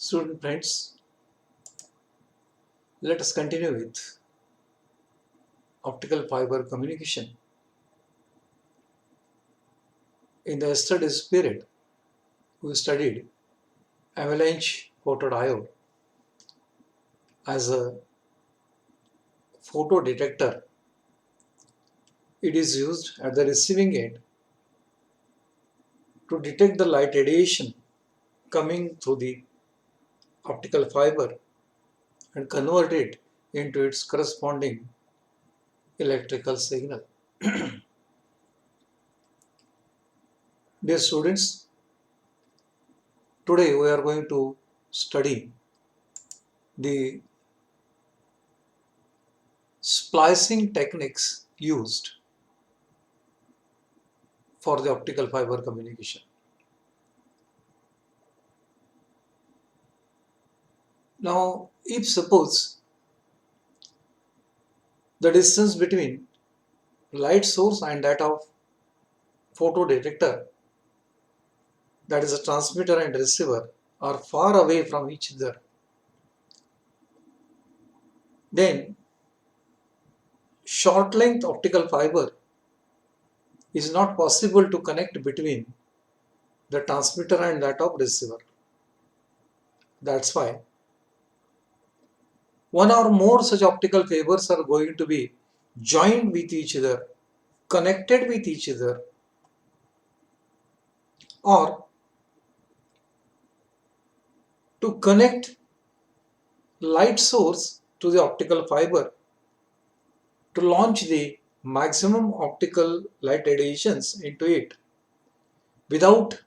Student friends, let us continue with optical fiber communication. In the yesterday's period, we studied avalanche photodiode as a photodetector. It is used at the receiving end to detect the light radiation coming through the optical fiber and convert it into its corresponding electrical signal. Dear students, today we are going to study the splicing techniques used for the optical fiber communication. Now, if suppose the distance between light source and that of photodetector, that is a transmitter and receiver, are far away from each other, then short length optical fiber is not possible to connect between the transmitter and that of receiver. That's why one or more such optical fibers are going to be joined with each other, connected with each other, or to connect light source to the optical fiber to launch the maximum optical light radiations into it without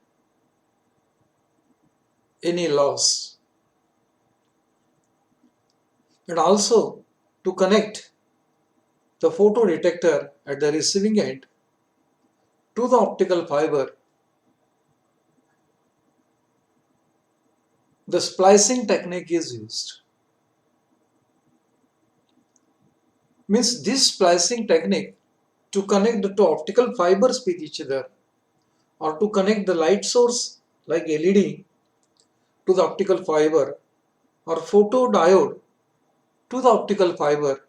any loss, and also to connect the photodetector at the receiving end to the optical fiber. The splicing technique is used. Means this splicing technique to connect the two optical fibers with each other, or to connect the light source like LED to the optical fiber, or photodiode to the optical fiber,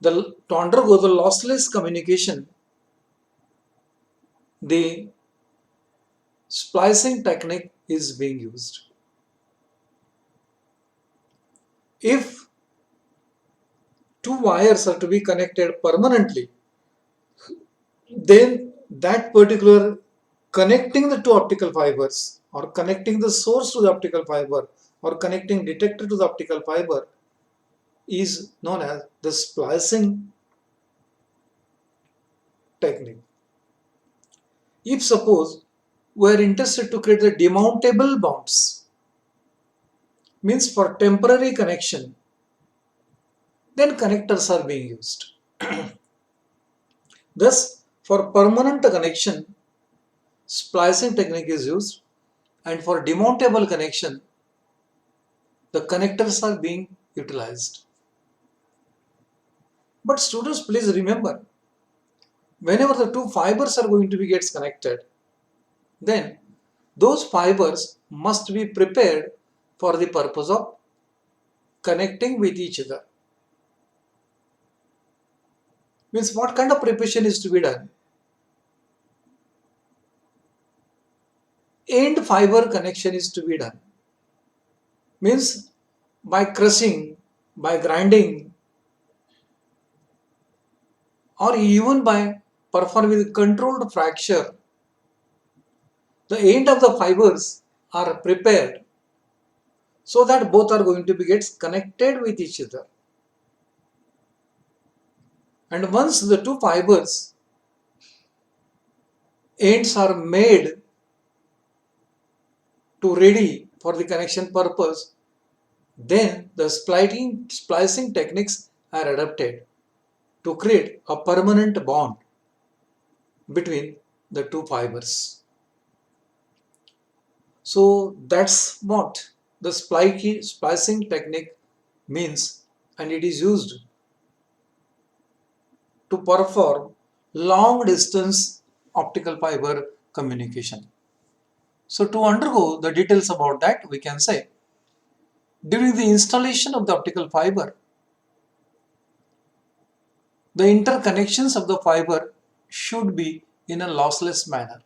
to undergo the lossless communication, the splicing technique is being used. If two wires are to be connected permanently, then that particular connecting the two optical fibers, or connecting the source to the optical fiber, or connecting detector to the optical fiber, is known as the splicing technique. If suppose we are interested to create the demountable bonds, means for temporary connection, then connectors are being used. Thus, for permanent connection, splicing technique is used, and for demountable connection, the connectors are being utilized. But students, please remember, whenever the two fibers are going to be gets connected, then those fibers must be prepared for the purpose of connecting with each other. Means what kind of preparation is to be done? End fiber connection is to be done. Means by crushing, by grinding, or even by performing controlled fracture, the end of the fibers are prepared so that both are going to be gets connected with each other. And once the two fibers ends are made to ready for the connection purpose, then the splicing techniques are adapted to create a permanent bond between the two fibers. So that's what the splicing technique means, and it is used to perform long distance optical fiber communication. So to undergo the details about that, we can say during the installation of the optical fiber, the interconnections of the fiber should be in a lossless manner.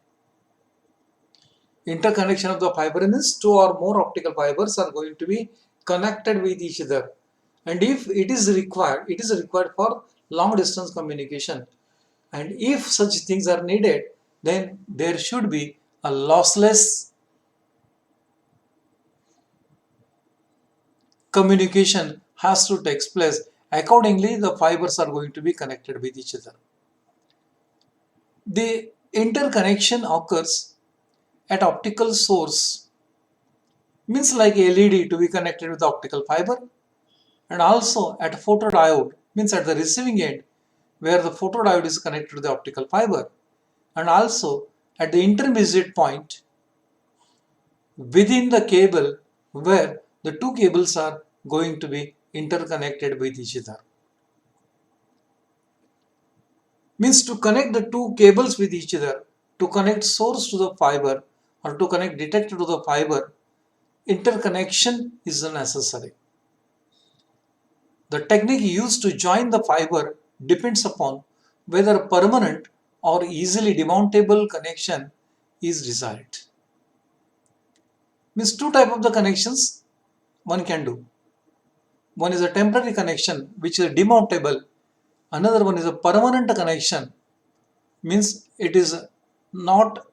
Interconnection of the fiber means two or more optical fibers are going to be connected with each other, and if it is required for long distance communication, and if such things are needed, then there should be a lossless communication has to take place. Accordingly, the fibers are going to be connected with each other. The interconnection occurs at optical source, means like LED to be connected with the optical fiber, and also at photodiode, means at the receiving end where the photodiode is connected to the optical fiber, and also at the intermediate point within the cable where the two cables are going to be interconnected with each other. Means to connect the two cables with each other, to connect source to the fiber or to connect detector to the fiber, interconnection is necessary. The technique used to join the fiber depends upon whether a permanent or easily demountable connection is desired. Means two type of the connections one can do. One is a temporary connection which is demountable. Another one is a permanent connection, means it is not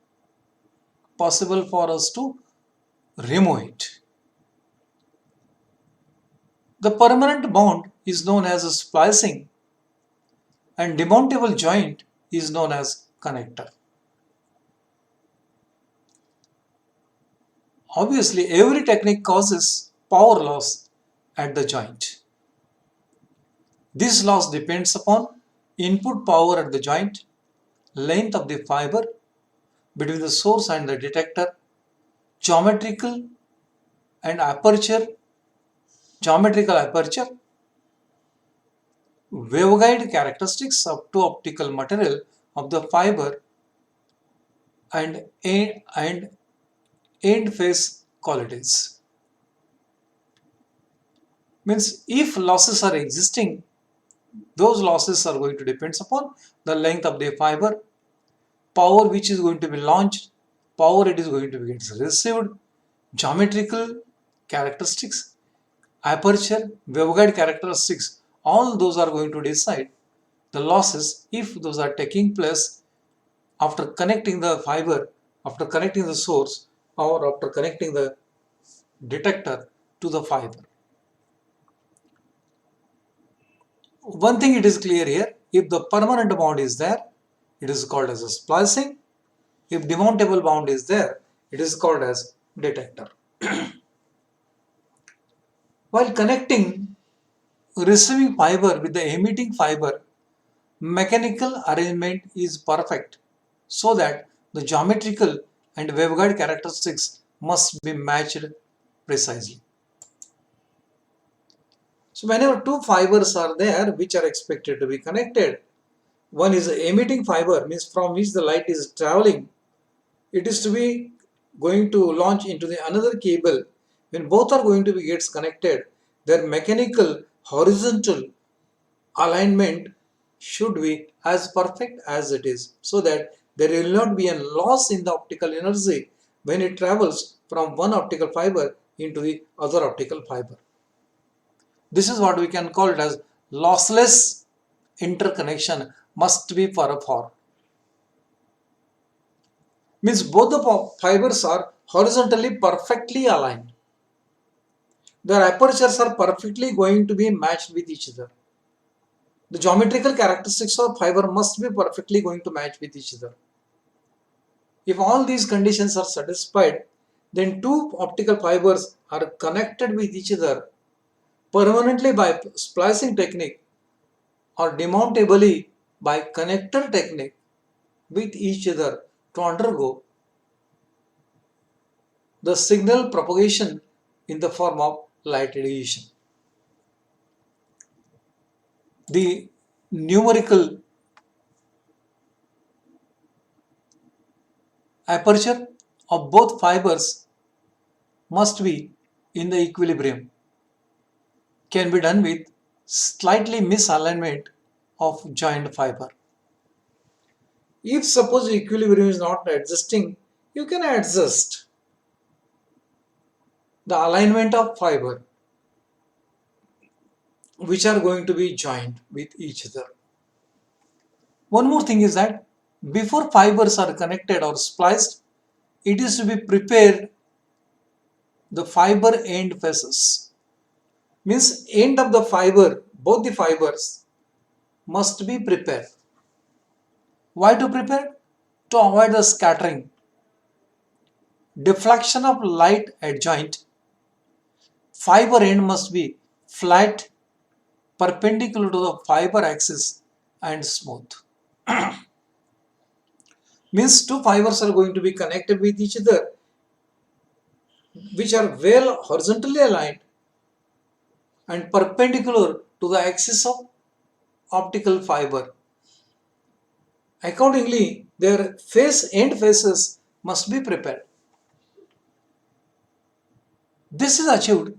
possible for us to remove it. The permanent bond is known as a splicing and demountable joint is known as connector. Obviously, every technique causes power loss at the joint. This loss depends upon input power at the joint, length of the fiber between the source and the detector, geometrical and geometrical aperture, waveguide characteristics up to optical material of the fiber, and end phase qualities. Means if losses are existing, those losses are going to depend upon the length of the fiber, power which is going to be launched, power it is going to be received, geometrical characteristics, aperture, waveguide characteristics, all those are going to decide the losses if those are taking place after connecting the fiber, after connecting the source, or after connecting the detector to the fiber. One thing it is clear here, if the permanent bond is there, it is called as a splicing. If demountable bond is there, it is called as detector. While connecting receiving fiber with the emitting fiber, mechanical arrangement is perfect so that the geometrical and waveguide characteristics must be matched precisely. So whenever two fibers are there which are expected to be connected, one is the emitting fiber, means from which the light is traveling, it is to be going to launch into the another cable. When both are going to be gets connected, their mechanical horizontal alignment should be as perfect as it is, so that there will not be a loss in the optical energy when it travels from one optical fiber into the other optical fiber. This is what we can call it as lossless interconnection must be for. Means both the fibers are horizontally perfectly aligned. Their apertures are perfectly going to be matched with each other. The geometrical characteristics of fiber must be perfectly going to match with each other. If all these conditions are satisfied, then two optical fibers are connected with each other permanently by splicing technique or demountably by connector technique with each other to undergo the signal propagation in the form of light radiation. The numerical aperture of both fibers must be in the equilibrium can be done with slightly misalignment of joined fiber. If suppose equilibrium is not adjusting, you can adjust the alignment of fiber which are going to be joined with each other. One more thing is that before fibers are connected or spliced, it is to be prepared the fiber end faces. Means end of the fiber, both the fibers must be prepared. Why to prepare? To avoid the scattering, deflection of light at joint. Fiber end must be flat, perpendicular to the fiber axis and smooth. Means two fibers are going to be connected with each other which are well horizontally aligned and perpendicular to the axis of optical fiber. Accordingly, their end faces must be prepared. This is achieved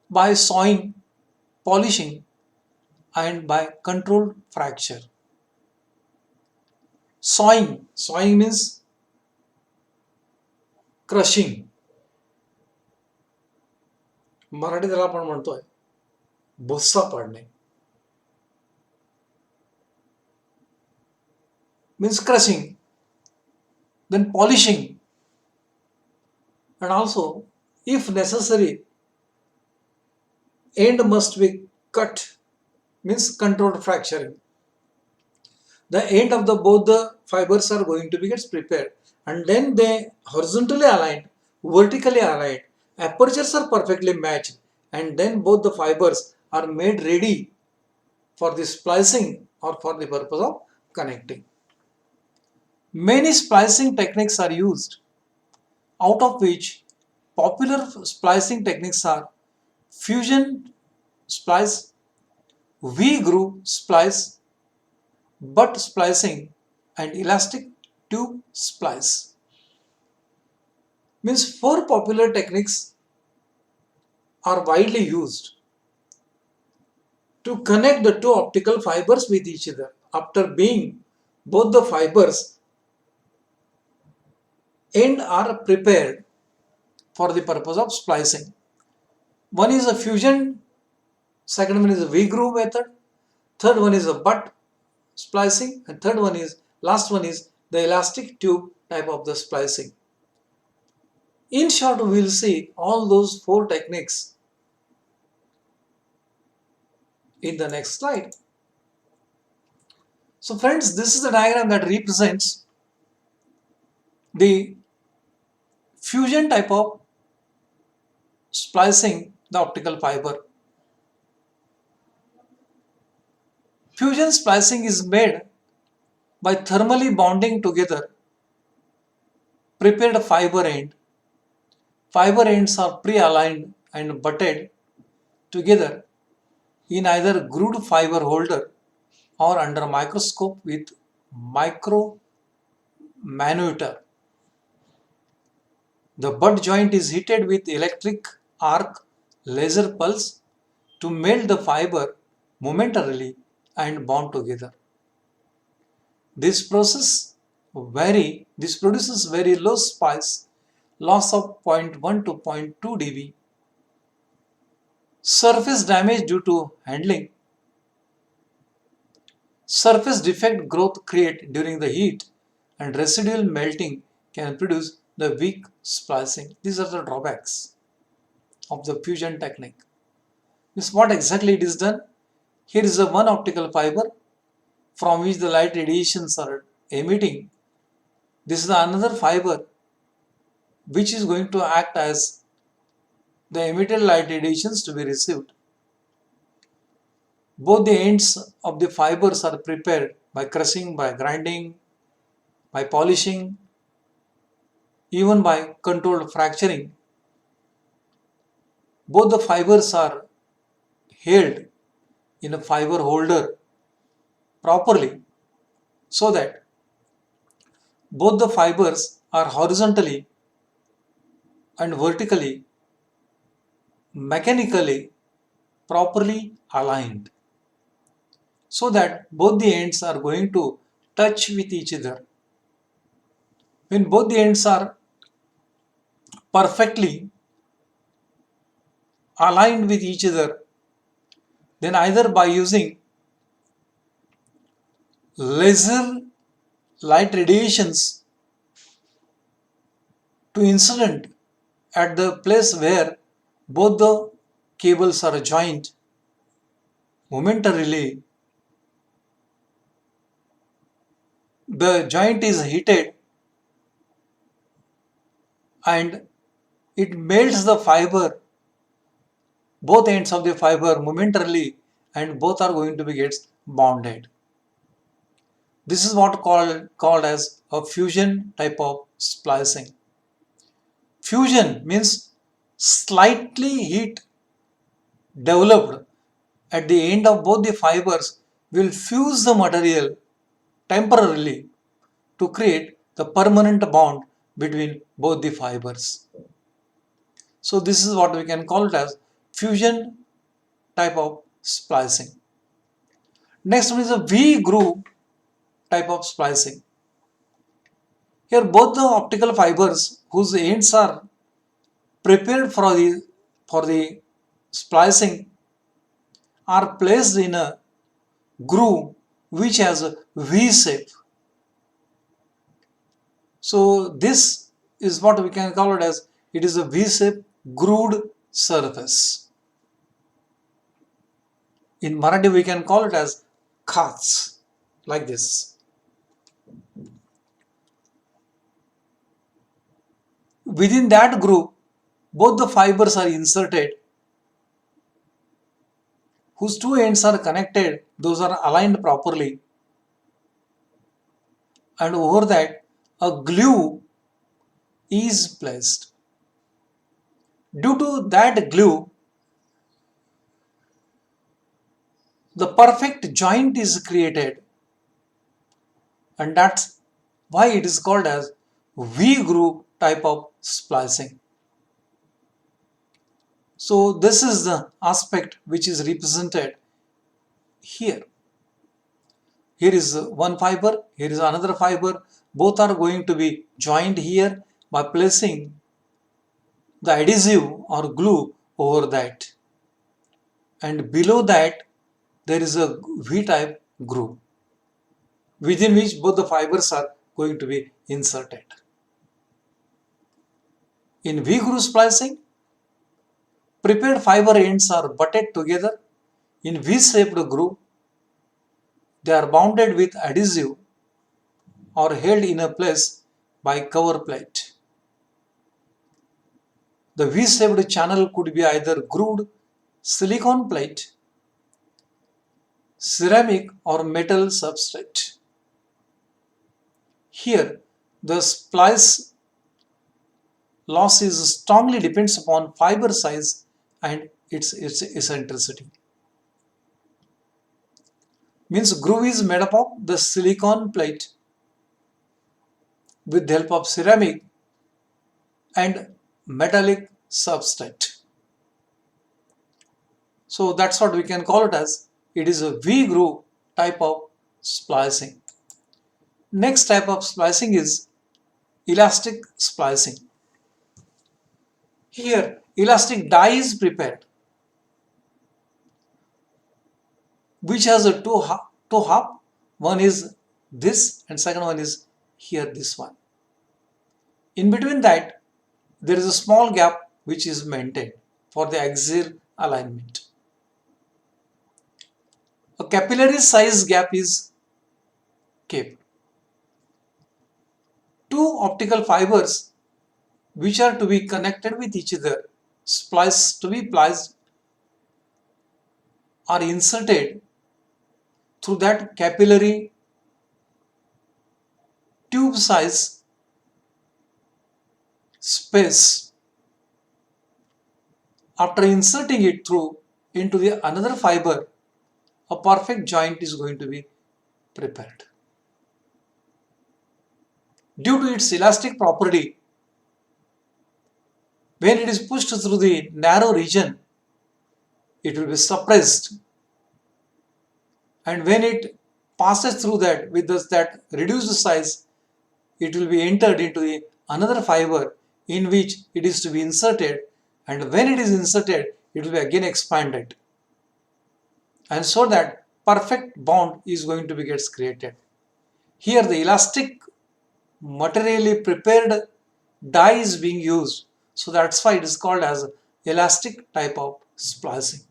by sawing, polishing, and by controlled fracture. Sawing means crushing. Marathi त्याला आपण म्हणतोय भुस्सा पाडणे. Means crushing, then polishing, and also if necessary end must be cut, means controlled fracturing. The end of both the fibers are going to be gets prepared and then they horizontally aligned, vertically aligned, apertures are perfectly matched, and then both the fibers are made ready for the splicing or for the purpose of connecting. Many splicing techniques are used, out of which popular splicing techniques are fusion splice, V-groove splice, butt splicing, and elastic tube splice. Means four popular techniques are widely used to connect the two optical fibers with each other after being both the fibers end are prepared for the purpose of splicing. One is a fusion, second one is a V-groove method, third one is a butt splicing, and last one is the elastic tube type of the splicing. In short, we will see all those four techniques in the next slide. So friends, this is the diagram that represents the fusion type of splicing the optical fiber. Fusion splicing is made by thermally bonding together prepared fiber end. Fiber ends are pre-aligned and butted together in either grooved fiber holder or under microscope with micromanometer. The butt joint is heated with electric arc laser pulse to melt the fiber momentarily and bond together. This produces very low splice loss of 0.1 to 0.2 dB, surface damage due to handling, surface defect growth created during the heat, and residual melting can produce the weak splicing. These are the drawbacks of the fusion technique. This is what exactly it is done. Here is a one optical fiber from which the light radiations are emitting. This is another fiber which is going to act as the emitted light radiations to be received. Both the ends of the fibers are prepared by crushing, by grinding, by polishing, even by controlled fracturing. Both the fibers are held in a fiber holder properly so that both the fibers are horizontally and vertically, mechanically properly aligned so that both the ends are going to touch with each other. When both the ends are perfectly aligned with each other, then either by using laser light radiations to incident at the place where both the cables are joined, momentarily the joint is heated and it melts the fiber, both ends of the fiber momentarily, and both are going to be gets bonded. This is what called as a fusion type of splicing. Fusion means slightly heat developed at the end of both the fibers will fuse the material temporarily to create the permanent bond between both the fibers. So this is what we can call it as fusion type of splicing. Next one is a V-groove type of splicing. Here both the optical fibers whose ends are prepared for the splicing are placed in a groove which has a V shape. So this is what we can call it as it is a V shape grooved surface. In Marathi we can call it as khats, like this. Within that groove, both the fibers are inserted, whose two ends are connected, those are aligned properly, and over that a glue is placed. Due to that glue, the perfect joint is created, and that's why it is called as V-groove type of splicing. So this is the aspect which is represented here. Here is one fiber, here is another fiber. Both are going to be joined here by placing the adhesive or glue over that. And below that, there is a V-type groove within which both the fibers are going to be inserted. In V-groove splicing, prepared fiber ends are butted together in V-shaped groove. They are bounded with adhesive or held in a place by cover plate. The V-shaped channel could be either grooved silicon plate, ceramic or metal substrate. Here, the splice loss is strongly depends upon fiber size and its eccentricity. Means groove is made up of the silicon plate with the help of ceramic and metallic substrate. So that's what we can call it as it is a V-groove type of splicing. Next type of splicing is elastic splicing. Here elastic die is prepared which has a two half. One is this and second one is here this one. In between that there is a small gap which is maintained for the axial alignment. A capillary size gap is kept. Two optical fibers which are to be connected with each other, spliced to be spliced, are inserted through that capillary tube size space. After inserting it through into the another fiber, a perfect joint is going to be prepared. Due to its elastic property, when it is pushed through the narrow region, it will be suppressed, and when it passes through that with that reduced size, it will be entered into another fiber in which it is to be inserted, and when it is inserted, it will be again expanded, and so that perfect bond is going to be gets created. Here the elastic materially prepared dye is being used, so that's why it is called as elastic type of splicing.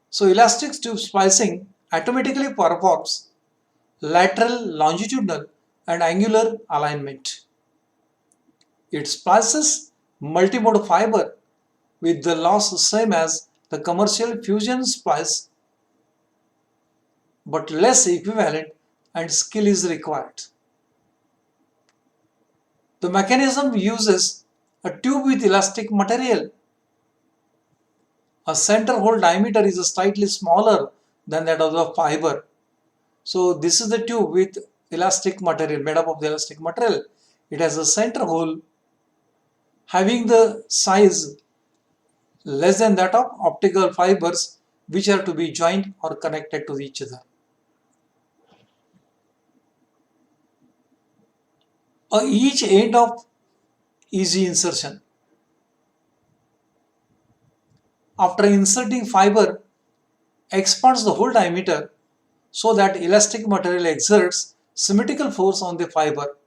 So elastic tube splicing automatically performs lateral, longitudinal and angular alignment. It splices multimode fiber with the loss same as the commercial fusion splice, but less equivalent and skill is required. The mechanism uses a tube with elastic material. A center hole diameter is slightly smaller than that of the fiber. So this is the tube with elastic material, made up of the elastic material. It has a center hole having the size less than that of optical fibers, which are to be joined or connected to each other. Each end of easy insertion. After inserting fiber, expands the whole diameter so that elastic material exerts symmetrical force on the fiber.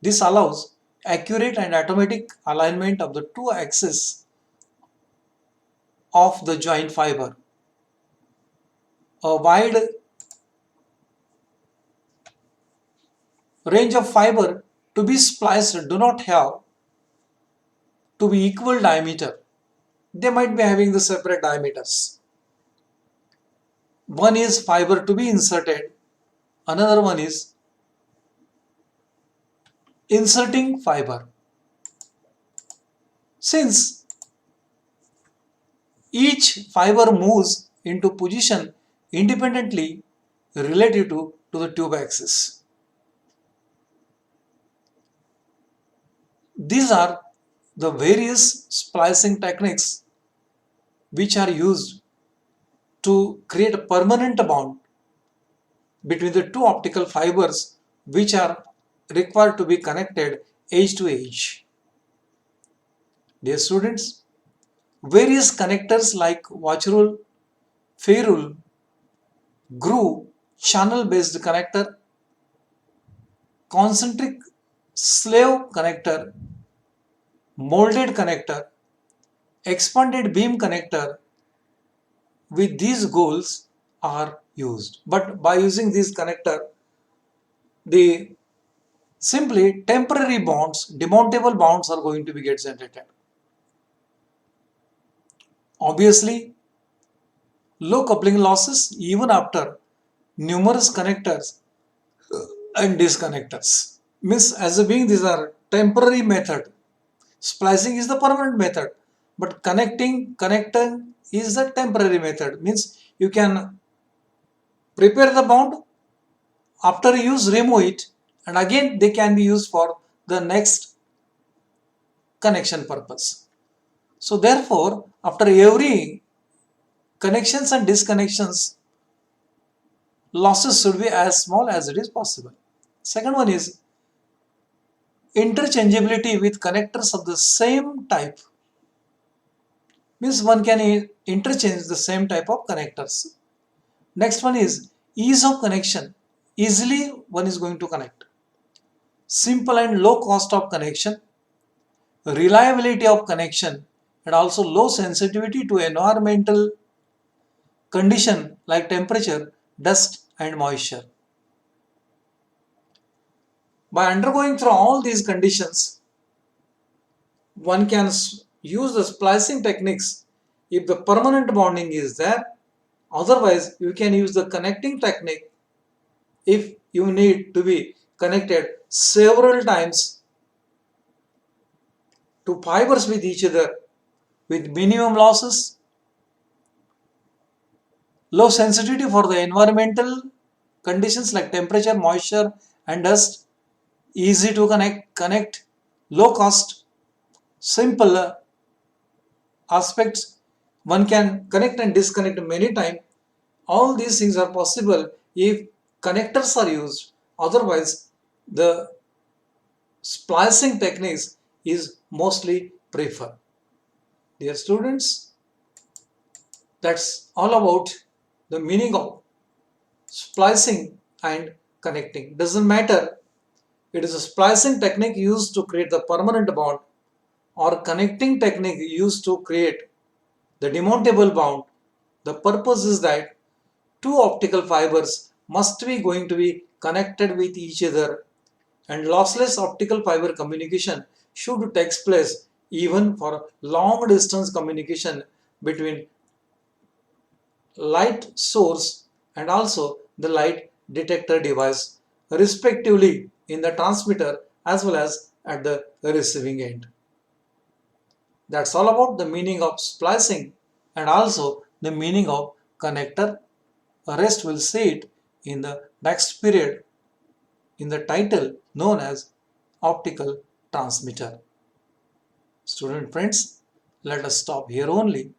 This allows accurate and automatic alignment of the two axes of the joint fiber. A wide range of fiber to be spliced do not have to be equal diameter. They might be having the separate diameters. One is fiber to be inserted, another one is inserting fiber. Since each fiber moves into position independently relative to the tube axis. These are the various splicing techniques which are used to create a permanent bond between the two optical fibers which are required to be connected edge to edge. Dear students, various connectors like watch rule, ferrule, groove, channel based connector, concentric slave connector, molded connector, expanded beam connector, with these goals are used. But by using this connector, the simply temporary bonds, demountable bonds are going to be get generated. Obviously, low coupling losses even after numerous connectors and disconnectors. Means assuming these are temporary method, splicing is the permanent method, but connecting is the temporary method. Means you can prepare the bond, after use remove it, and again they can be used for the next connection purpose. So therefore, after every connections and disconnections, losses should be as small as it is possible. Second one is interchangeability with connectors of the same type. Means one can interchange the same type of connectors. Next one is ease of connection. Easily one is going to connect. Simple and low cost of connection, reliability of connection, and also low sensitivity to environmental condition like temperature, dust and moisture. By undergoing through all these conditions, one can use the splicing techniques if the permanent bonding is there. Otherwise, you can use the connecting technique if you need to be connected several times to fibers with each other with minimum losses, low sensitivity for the environmental conditions like temperature, moisture and just easy to connect, low cost, simple aspects. One can connect and disconnect many times. All these things are possible if connectors are used. Otherwise, the splicing techniques is mostly preferred. Dear students, that's all about the meaning of splicing and connecting. Doesn't matter, it is a splicing technique used to create the permanent bond or connecting technique used to create the demountable bond. The purpose is that two optical fibers must be going to be connected with each other, and lossless optical fiber communication should take place even for long distance communication between light source and also the light detector device, respectively, in the transmitter as well as at the receiving end. That's all about the meaning of splicing and also the meaning of connector. The rest will see it in the next period in the title known as optical transmitter. Student friends, let us stop here only.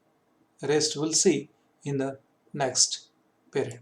Rest will see in the next period.